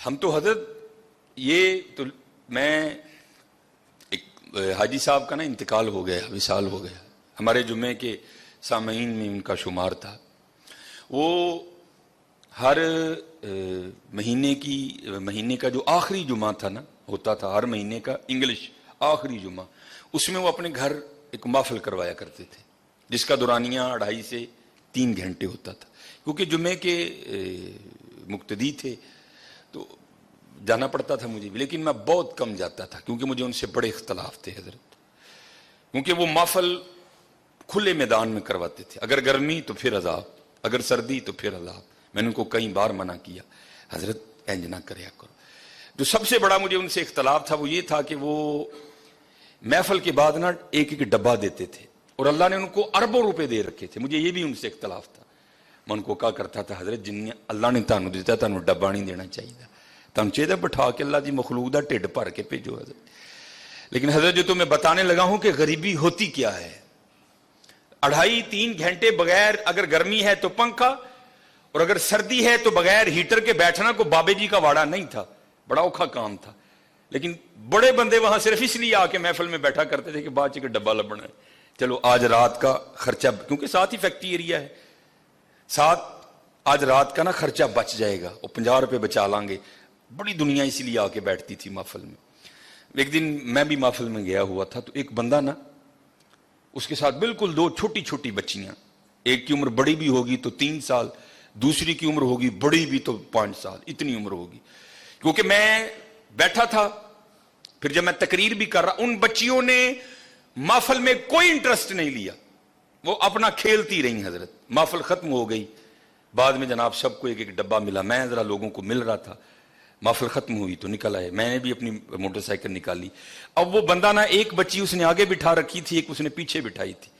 ہم تو حضرت یہ تو میں ایک حاجی صاحب کا نا انتقال ہو گیا، وصال ہو گیا، ہمارے جمعے کے سامعین میں ان کا شمار تھا۔ وہ ہر مہینے کا جو آخری جمعہ تھا نا، ہوتا تھا ہر مہینے کا انگلش آخری جمعہ، اس میں وہ اپنے گھر ایک محفل کروایا کرتے تھے جس کا دورانیہ 2.5 سے 3 گھنٹے ہوتا تھا۔ کیونکہ جمعے کے مقتدی تھے تو جانا پڑتا تھا مجھے بھی، لیکن میں بہت کم جاتا تھا کیونکہ مجھے ان سے بڑے اختلاف تھے حضرت، کیونکہ وہ محفل کھلے میدان میں کرواتے تھے، اگر گرمی تو پھر عذاب، اگر سردی تو پھر عذاب۔ میں نے ان کو کئی بار منع کیا، حضرت انج نہ کریا کرو۔ جو سب سے بڑا مجھے ان سے اختلاف تھا وہ یہ تھا کہ وہ محفل کے بعد نا ایک ڈبہ دیتے تھے، اور اللہ نے ان کو اربوں روپے دے رکھے تھے، مجھے یہ بھی ان سے اختلاف تھا۔ میں ان کو کہا کرتا تھا حضرت جن اللہ نے تانوں دیتا تانوں ڈبہ نہیں دینا چاہیے، تانوں چاہیے بٹھا کے اللہ دی مخلوق دا ٹھڈ بھر کے بھیجو حضرت۔ لیکن حضرت جو تو میں بتانے لگا ہوں کہ غریبی ہوتی کیا ہے، 2.5-3 گھنٹے بغیر، اگر گرمی ہے تو پنکھا، اور اگر سردی ہے تو بغیر ہیٹر کے بیٹھنا کو بابے جی کا واڑا نہیں تھا، بڑا اوکھا کام تھا۔ لیکن بڑے بندے وہاں صرف اس لیے آ کے محفل میں بیٹھا کرتے تھے کہ بعد چ ڈبہ لبنا ہے، چلو آج رات کا خرچہ، کیونکہ ساتھ ہی فیکٹری ایریا ہے، ساتھ آج رات کا نا خرچہ بچ جائے گا، وہ 50 روپے بچا لیں گے۔ بڑی دنیا اسی لیے آ کے بیٹھتی تھی محفل میں۔ ایک دن میں بھی محفل میں گیا ہوا تھا تو ایک بندہ نا، اس کے ساتھ بالکل 2 چھوٹی چھوٹی بچیاں، ایک کی عمر بڑی بھی ہوگی تو 3 سال، دوسری کی عمر ہوگی بڑی بھی تو 5 سال، اتنی عمر ہوگی۔ کیونکہ میں بیٹھا تھا، پھر جب میں تقریر بھی کر رہا، ان بچیوں نے محفل میں کوئی انٹرسٹ نہیں لیا، وہ اپنا کھیلتی رہی حضرت۔ محفل ختم ہو گئی، بعد میں جناب سب کو ایک ایک ڈبہ ملا، میں ذرا لوگوں کو مل رہا تھا، محفل ختم ہوئی تو نکل آئے، میں نے بھی اپنی موٹر سائیکل نکالی۔ اب وہ بندہ نا، ایک بچی اس نے آگے بٹھا رکھی تھی، ایک اس نے پیچھے بٹھائی تھی،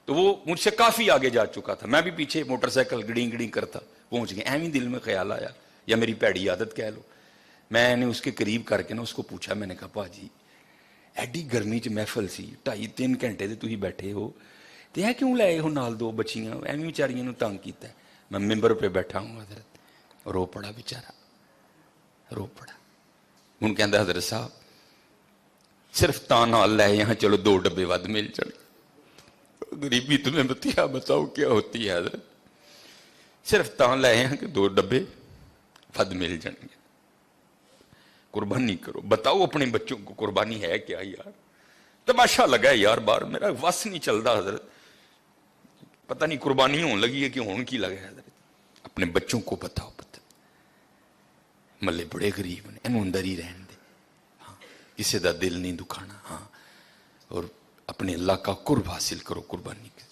تو وہ مجھ سے کافی آگے جا چکا تھا، میں بھی پیچھے موٹر سائیکل گڑی گڑی کرتا پہنچ گیا۔ ایویں دل میں خیال آیا، یا میری پیڑی عادت کہہ لو، میں نے اس کے قریب کر کے نا اس کو پوچھا، میں نے کہا پا جی ایڈی گرمی چ محفل سی 2.5-3 گھنٹے تے تسی بیٹھے ہو تے اے کیوں لائے ہو نال 2 بچیاں، ایویں بیچاریاں نو تنگ کیتا ہے۔ میں ممبر پہ بیٹھا ہوں حضرت، رو پڑا بیچارہ، رو پڑا۔ ان کہندا حضرت صاحب صرف تا نال لائے یہاں، چلو 2 ڈبے ود مل جائیں۔ غریبی تمہیں بتاؤ کیا ہوتی ہے حضرت، صرف تا لائے ہیں کہ 2 ڈبے ود مل جائیں گے۔ قربانی کرو، بتاؤ اپنے بچوں کو قربانی ہے کیا یار؟ تماشا لگا ہے یار، بار میرا وس نہیں چلتا حضرت، پتہ نہیں قربانی ہون لگی ہے کہ ہون کی لگا ہے حضرت۔ اپنے بچوں کو بتاؤ، پتہ ملے بڑے غریب نے، انہوں اندر ہی رہن دے، ہاں کسی دا دل نہیں دکھانا، ہاں، اور اپنے اللہ کا قرب حاصل کرو قربانی کے۔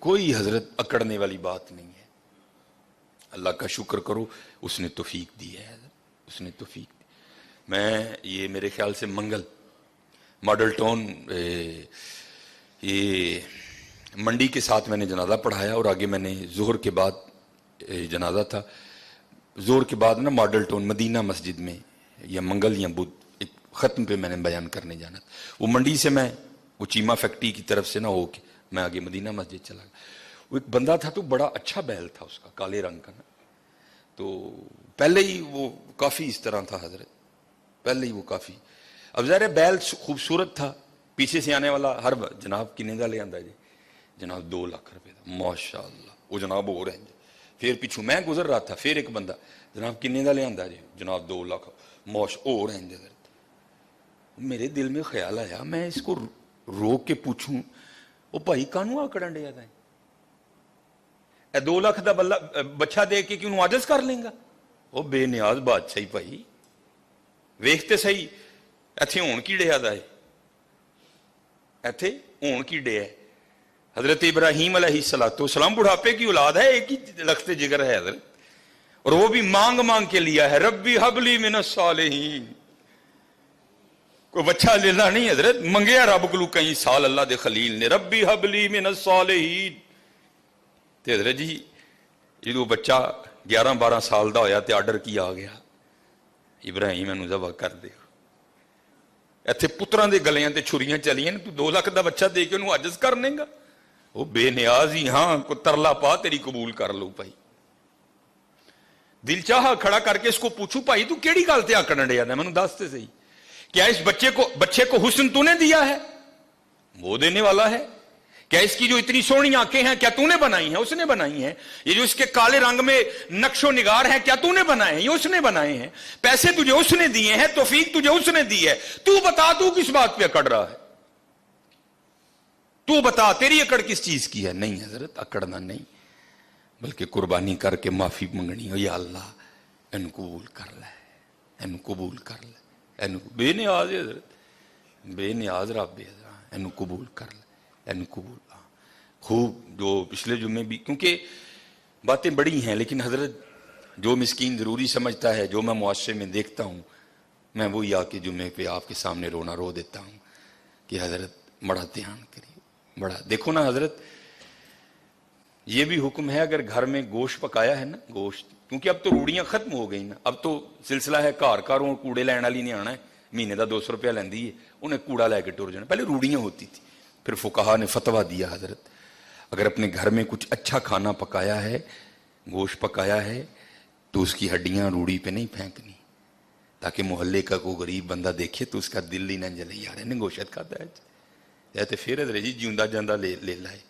کوئی حضرت اکڑنے والی بات نہیں ہے، اللہ کا شکر کرو، اس نے توفیق دی ہے حضرت، اس نے توفیق دی۔ میں یہ میرے خیال سے منگل ماڈل ٹاؤن یہ منڈی کے ساتھ میں نے جنازہ پڑھایا، اور آگے میں نے ظہر کے بعد جنازہ تھا، ظہر کے بعد نا ماڈل ٹاؤن مدینہ مسجد میں یا منگل یا بدھ ایک ختم پہ میں نے بیان کرنے جانا تھا۔ وہ منڈی سے میں وہ چیمہ فیکٹری کی طرف سے نہ ہو کے میں آگے مدینہ مسجد چلا گیا۔ وہ ایک بندہ تھا تو بڑا اچھا بیل تھا اس کا، کالے رنگ کا نا، تو پہلے ہی وہ کافی اس طرح تھا حضرت، پہلے ہی وہ کافی، اب ظاہر بیل خوبصورت تھا، پیچھے سے آنے والا ہر جناب کنے دا لے آندا جی، جناب 2 لاکھ روپے دا، ماشاءاللہ، وہ جناب ہو رہے ہیں۔ پھر پیچھوں میں گزر رہا تھا، پھر ایک بندہ، جناب کنے دا لے آندا جی، جناب 2 لاکھ، ہو رہے ہیں حضرت۔ میرے دل میں خیال آیا میں اس کو روک کے پوچھوں، وہ بھائی کانوں آکڑن ڈیا تھا، اے 2 لاکھ دا بچہ دے کے کیوں عاجز کر لیں گا؟ وہ بے نیاز بادشاہی بھائی ویکھتے صحیح، ایتھے ہون کی ڈیا دا ہے، ایتھے ہون کی ڈیا ہے۔ حضرت ابراہیم علیہ السلام بڑھاپے کی اولاد ہے، ایک ہی لخت جگر ہے حضرت، اور وہ بھی مانگ مانگ کے لیا ہے، ربی حب لی من الصالحین، کوئی بچہ لینا نہیں حضرت، منگیا رب کو کئی سال اللہ دے خلیل نے، ربی حب لی من الصالحین۔ تے حضرت جی جدو بچہ 11-12 سال دا ہویا تے آرڈر کیا آ گیا، ابراہیم انہوں ذبح کر دے۔ ایتھے پتراں دے گلیاں تے چھریاں چلیاں، تو 2 لاکھ دا بچہ دے کے انہوں عاجز کرنے گا؟ وہ بے نیاز ہی، ہاں کو ترلا پا تیری قبول کر لو بھائی۔ दिल चाहा खड़ा करके इसको पूछूं, भाई तू केड़ी गल ते आकड़न डया है, मैनू दस ते सही, क्या इस बच्चे को हुस्न तूने दिया है? वो देने वाला है। क्या इसकी जो इतनी सोहनी आंखें हैं क्या तूने बनाई हैं? उसने बनाई हैं। ये जो इसके काले रंग में नक्शो निगार हैं क्या तूने बनाए हैं? ये उसने बनाए हैं। पैसे तुझे उसने दिए हैं, तौफीक तुझे उसने दी है। तू बता, तू किस बात पे अकड़ रहा है? तू बता, तेरी अकड़ किस चीज की है? नहीं हजरत, अकड़ना नहीं, बल्कि कुर्बानी करके माफी मंगनी हो, या अल्लाह इन कबूल कर ले, इन कबूल कर ले, इन बेनियाज है हजरत, बेनियाज रब है, इन कबूल कर ले, इन कबूल। खूब जो पिछले जुम्मे भी, क्योंकि बातें बड़ी हैं, लेकिन हजरत जो मिस्कीन जरूरी समझता है, जो मैं मुआशरे में देखता हूँ, मैं वही आके जुम्मे पे आपके सामने रोना रो देता हूँ कि हजरत बड़ा ध्यान करिए, बड़ा देखो ना हजरत। ये भी हुक्म है, अगर घर में गोश्त पकाया है ना, गोश्त, क्योंकि अब तो रूड़ियां खत्म हो गई ना, अब तो सिलसिला है घर घरों कूड़े लैन वाली नहीं आना है, महीने का 200 रुपया लेंदी है, उन्हें कूड़ा लैके टुर जाना। पहले रूड़ियां होती थी, फिर फुकाहा ने फतवा दिया हजरत अगर अपने घर में कुछ अच्छा खाना पकाया है, गोश्त पकाया है, तो उसकी हड्डियां रूड़ी पे नहीं फेंकनी, ताकि मोहल्ले का कोई गरीब बंदा देखे तो उसका दिल ही ना जले, यार इन्हें गोश्त खाता है, या तो फिर जी जिंदा जांदा ले लाए।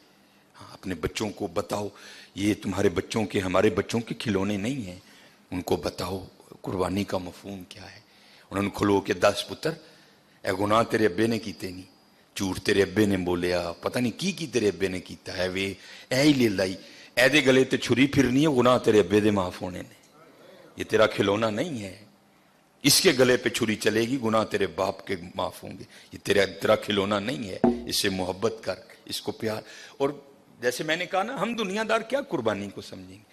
हाँ, अपने बच्चों को बताओ, ये तुम्हारे बच्चों के, हमारे बच्चों के खिलौने नहीं हैं, उनको बताओ कुर्बानी का मफहूम क्या है। उन्होंने खलो के 10 पुत्र, ए गुनाह तेरे अब्बे ने कीते नहीं, झूठ तेरे अब्बे ने बोलिया, पता नहीं की तेरे अब्बे ने कीता है, वे ऐ ही ले लाई, ऐदे गले ते छुरी फिरनी है, गुनाह तेरे अब्बे दे माफ होने ने, ये तेरा खिलौना नहीं है, इसके गले पे छुरी चलेगी, गुनाह तेरे बाप के माफ होंगे, ये तेरा खिलौना नहीं है, इससे मोहब्बत कर, इसको प्यार। और जैसे मैंने कहा ना, हम दुनियादार क्या कुर्बानी को समझेंगे।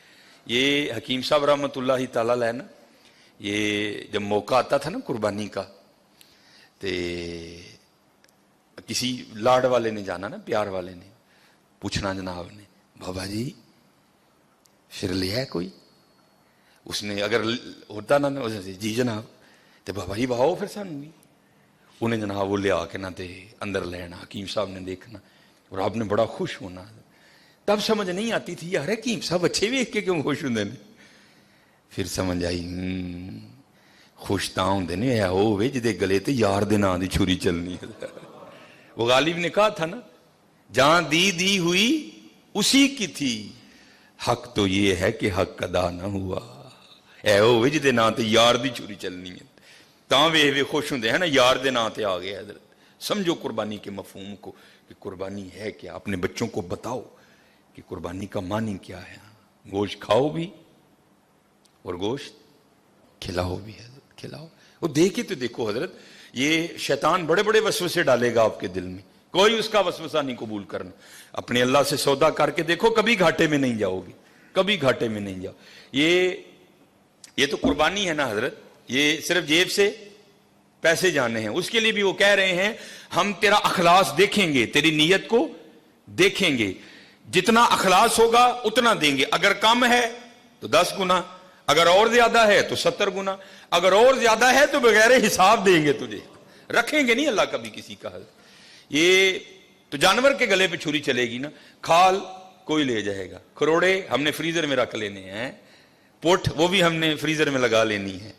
ये हकीम साहब रहमतुल्लाह ताला अलैह ना, ये जब मौका आता था ना कुर्बानी का, तो किसी लाड वाले ने जाना ना, प्यार वाले ने पूछना जनाब ने, बाबा जी फिर लिया है कोई? उसने अगर होता ना जी जनाब, तो बाबा जी वाहो फिर सानू भी, उन्हें जनाब वो लिया के ना ते अंदर लेना, हकीम साहब ने देखना और आपने बड़ा खुश होना। तब समझ नहीं आती थी, यार हकीम साहब अच्छे वेख के क्यों खुश होंगे ने। फिर समझ आई, खुश तां होंदे ने ऐ होवे जिहदे गले ते यार दे नां दी छुरी चलनी है। वो गालिब ने कहा था ना, जहां दी हुई उसी की थी, हक तो ये है कि हक अदा ना हुआ, ऐ होवे जिहदे नां ते यार दी छुरी चलनी है, तां वेख वे खुश होंदे हैं ना, यार दे नां ते आ गया। हजरत समझो कुर्बानी के मफहूम को कि कुर्बानी है क्या। अपने बच्चों को बताओ कि कुर्बानी का मानी क्या है। गोश्त खाओ भी और गोश्त खिलाओ भी, हजरत खिलाओ। वो देखे तो देखो हजरत, ये शैतान बड़े बड़े वसवसे डालेगा आपके दिल में, कोई उसका वसवसा नहीं कबूल करना। अपने अल्लाह से सौदा करके देखो, कभी घाटे में नहीं जाओगे, कभी घाटे में नहीं जाओ। ये तो कुर्बानी है ना हजरत, ये सिर्फ जेब से पैसे जाने हैं। उसके लिए भी वो कह रहे हैं, हम तेरा अखलास देखेंगे, तेरी नीयत को देखेंगे, जितना अखलास होगा उतना देंगे, अगर कम है तो 10 गुना, अगर और ज्यादा है तो 70 गुना, अगर और ज्यादा है तो बगैर हिसाब देंगे तुझे, रखेंगे नहीं अल्लाह कभी किसी का। ये तो जानवर के गले पे छुरी चलेगी ना, खाल कोई ले जाएगा, खरोड़े हमने फ्रीजर में रख लेने हैं, पुठ वो भी हमने फ्रीजर में लगा लेनी है।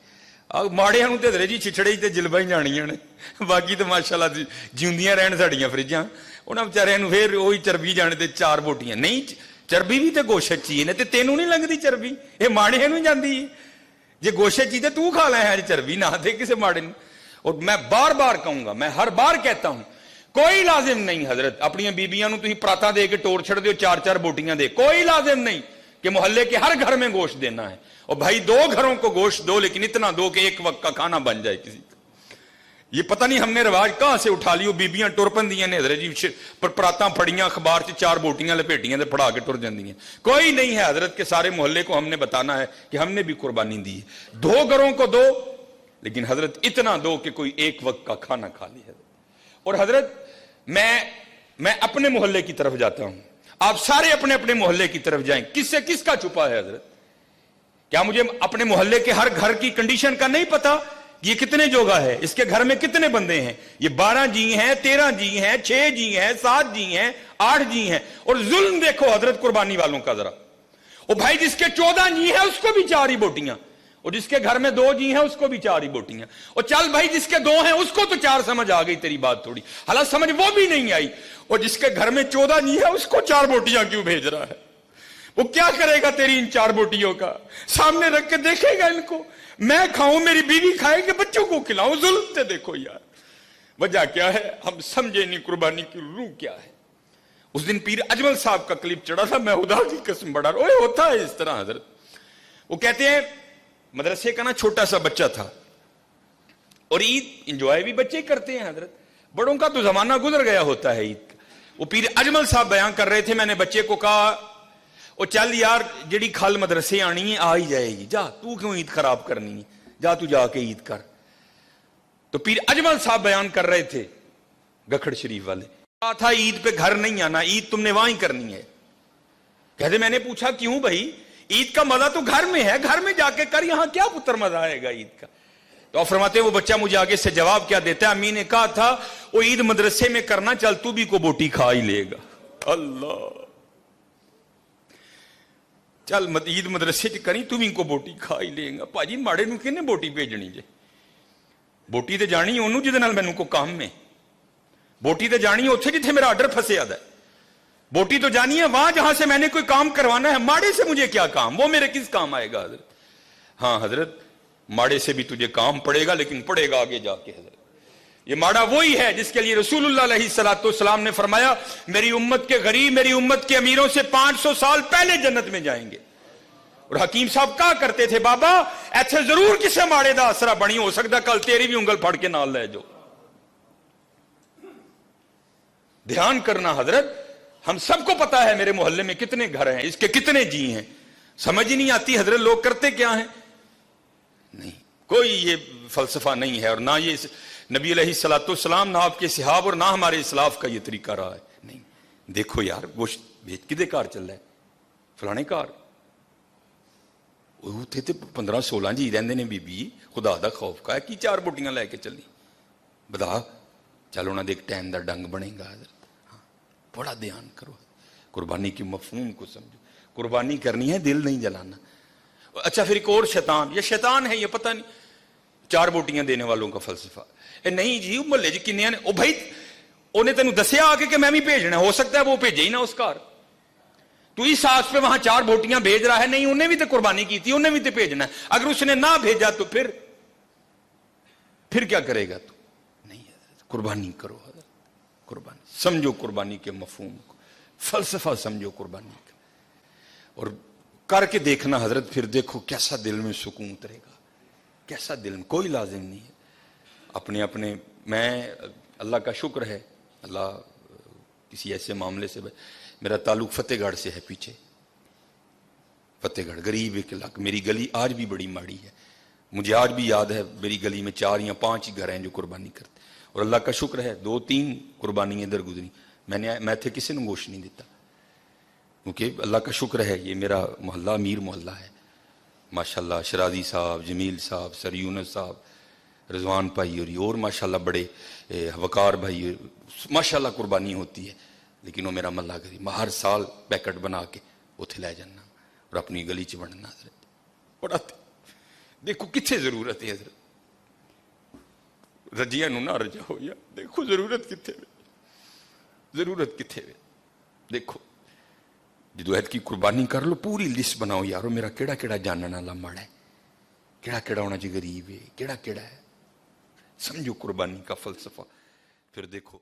माड़िया तो जी छिछड़े तो जिलबा ही जानिया ने, बाकी तो माशाअल्लाह जिंदियां रहन साड़ियां फ्रिजां, उन्होंने बेचारियां फिर वही चरबी जाने ते 4 बोटियां नहीं, चरबी भी तो गोशत ची ने, तेनू नहीं लगती चरबी, ये माड़े नूं जाती है। जे गोशत ची तो तू खा लै है, चरबी ना दे किसी माड़े नूं। और मैं बार बार कहूंगा, मैं हर बार कहता हूं, कोई लाजिम नहीं हजरत अपनी बीबियां नूं तुसीं पराता दे के टोर छड़ दो, 4-4 बोटियां दे, कोई लाजिम नहीं कि मोहल्ले के हर घर में गोश्त देना है। और भाई 2 घरों को गोश्त दो, लेकिन इतना दो कि एक वक्त का खाना बन जाए किसी का। ये पता नहीं हमने रिवाज कहां से उठा लियो, बीबियां टुर पंदियां ने हजरत जी, पर पराता फड़ियां, अखबार से 4 बोटियां लपेटियां ते फड़ा के टुर जांदियां। कोई नहीं है हजरत के सारे मोहल्ले को हमने बताना है कि हमने भी कुर्बानी दी है। 2 घरों को दो, लेकिन हजरत इतना दो कि कोई एक वक्त का खाना खा ले। और हजरत मैं अपने मोहल्ले की तरफ जाता हूं, आप सारे अपने अपने मोहल्ले की तरफ जाएं, किससे किसका छुपा है हजरत? क्या मुझे अपने मोहल्ले के हर घर की कंडीशन का नहीं पता? ये कितने जोगा है, इसके घर में कितने बंदे हैं? ये 12 जी हैं, 13 जी हैं, 6 जी हैं, 7 जी हैं, 8 जी हैं। और जुल्म देखो हजरत कुर्बानी वालों का जरा, और भाई जिसके 14 जी हैं उसको भी 4 ही बोटियां, और जिसके घर में 2 जी हैं उसको भी 4 ही बोटियां, और चल भाई जिसके 2 हैं उसको तो 4 समझ आ गई तेरी बात थोड़ी, हालांकि समझ वो भी नहीं आई, और जिसके घर में 14 जी है उसको 4 बोटियां क्यों भेज रहा है? वो क्या करेगा तेरी इन 4 बोटियों का? सामने रख के देखेगा इनको, मैं खाऊं, मेरी बीवी खाए कि बच्चों को खिलाऊं? जुल्म से देखो यार, वजह क्या है हम समझे नहीं, कुर्बानी की रूह क्या है। उस दिन पीर अजमल साहब का क्लिप चढ़ा था, मैं खुदा की कसम बड़ा ओए होता है इस तरह हजरत। वो कहते हैं मदरसे का ना छोटा सा बच्चा था, और ईद इंजॉय भी बच्चे करते हैं हजरत, बड़ों का तो जमाना गुजर गया होता है ईद का। वो पीर अजमल साहब बयान कर रहे थे, मैंने बच्चे को कहा ओ चल यार जेड़ी खल मदरसे आनी है आ ही जाएगी, जा तू क्यों ईद खराब करनी है, जा तू जाके ईद कर। तो पीर अजमल साहब बयान कर रहे थे गखड़ शरीफ वाले, कहा था ईद पे घर नहीं आना, ईद तुमने वहां ही करनी है। कहते मैंने पूछा क्यों भाई, ईद का मजा तो घर में है, घर में जाके कर, यहां क्या पुत्र मजा आएगा ईद का? तो आप फरमाते वो बच्चा मुझे आगे से जवाब क्या देता है, अम्मी ने कहा था वो ईद मदरसे में करना, चल तू भी को बोटी खा ही लेगा। अल्लाह, चल ईद मदरसे च करी तू भी को बोटी खा ही लेगा। भाजी माड़े नूं किहने बोटी भेजनी जे? बोटी ते जानी ओनू जिहदे नाल मैनूं को काम है, बोटी तो जानी है उत्थे जिथे मेरा आर्डर फंसिया है, बोटी तो जानी है वहां जहां से मैंने कोई काम करवाना है। माड़े से मुझे क्या काम, वो मेरे किस काम आएगा हजरत? हाँ हजरत, माड़े से भी तुझे काम पड़ेगा, लेकिन पड़ेगा आगे जाके हजरत। ये माड़ा वही है जिसके लिए रसूलुल्लाह अलैहिस्सलाम ने फरमाया मेरी उम्मत के गरीब मेरी उम्मत के अमीरों से 500 साल पहले जन्नत में जाएंगे। और हकीम साहब कहा करते थे बाबा ऐसे जरूर किसी माड़े का आसरा बनी, हो सकता कल तेरी भी उंगल फड़ के नाल ले जाओ। ध्यान करना हजरत, हम सबको पता है मेरे मोहल्ले में कितने घर हैं, इसके कितने जी हैं, समझ ही नहीं आती हजरत लोग करते क्या हैं। नहीं, कोई ये फलसफा नहीं है, और ना ये नबी अलैहिस्सलाम ना आपके सहाब और ना हमारे इस्लाफ का ये तरीका रहा है। नहीं, देखो यार गोश्त बेच किदे कार चल रहा है, फलाने कार उत्थे ते 15-16 जी रहंदे ने, बीबी खुदा दा खौफ का है कि 4 बोटियां लैके चली, बता चल उन्होंने एक टाइम का डंग बनेगा। हाँ, बड़ा ध्यान करो, कुर्बानी की मफहूम को समझो, कुर्बानी करनी है दिल नहीं जलाना। अच्छा फिर एक और शैतान, ये शैतान है ये पता नहीं, 4 बोटियां देने वालों का फलसफा नहीं जी मुहल्ले च किन्ने ने, ओ भाई उन्हें तेन दसिया आके कि मैं भी भेजना, हो सकता है वो भेजे ही ना उस घर, तू इस आस पे वहां 4 बोटियां भेज रहा है, नहीं उन्हें भी तो कुर्बानी की थी, उन्हें भी तो भेजना है, अगर उसने ना भेजा तो फिर क्या करेगा तू? नहीं, कुर्बानी करो हजरत, कुर्बानी समझो, कुर्बानी के मफहूम को, फलसफा समझो कुर्बानी का, और करके देखना हजरत, फिर देखो कैसा दिल में सुकून उतरेगा, कैसा दिल में, कोई लाजिम नहीं है अपने अपने। मैं अल्लाह का शुक्र है, अल्लाह किसी ऐसे मामले से, मेरा ताल्लुक फतेहगढ़ से है, पीछे फतेहगढ़ गरीब एक इलाका, मेरी गली आज भी बड़ी माड़ी है, मुझे आज भी याद है मेरी गली में 4 या 5 ही घर हैं जो कुर्बानी करते, और अल्लाह का शुक्र है 2-3 कुर्बानी इधर गुजरी, मैं थे किसी ने गोश्त नहीं देता, क्योंकि अल्लाह का शुक्र है ये मेरा मोहल्ला अमीर मोहल्ला है माशाल्लाह। शराजी साहब, जमील साहब, सर यूनुस साहब, रिजवान भाई और माशाल्लाह बड़े वकार भाई, माशाल्लाह कुर्बानी होती है, लेकिन वो मेरा मल्ला गरीब, मैं हर साल पैकेट बना के उथे लै जाना और अपनी गली च बनना हजरत, बड़ा देखो कितने जरूरत है हजरत, रजिया ना रजाओ यार, देखो जरूरत कितने, जरूरत कितने, देखो जो ऐत की कुर्बानी कर लो, पूरी लिस्ट बनाओ यारो, मेरा केड़ा केड़ा जानने वाला माड़ा है, केड़ा केड़ा होना चाहिए गरीब है, केड़ा केड़ा है, समझो कुर्बानी का फलसफा, फिर देखो।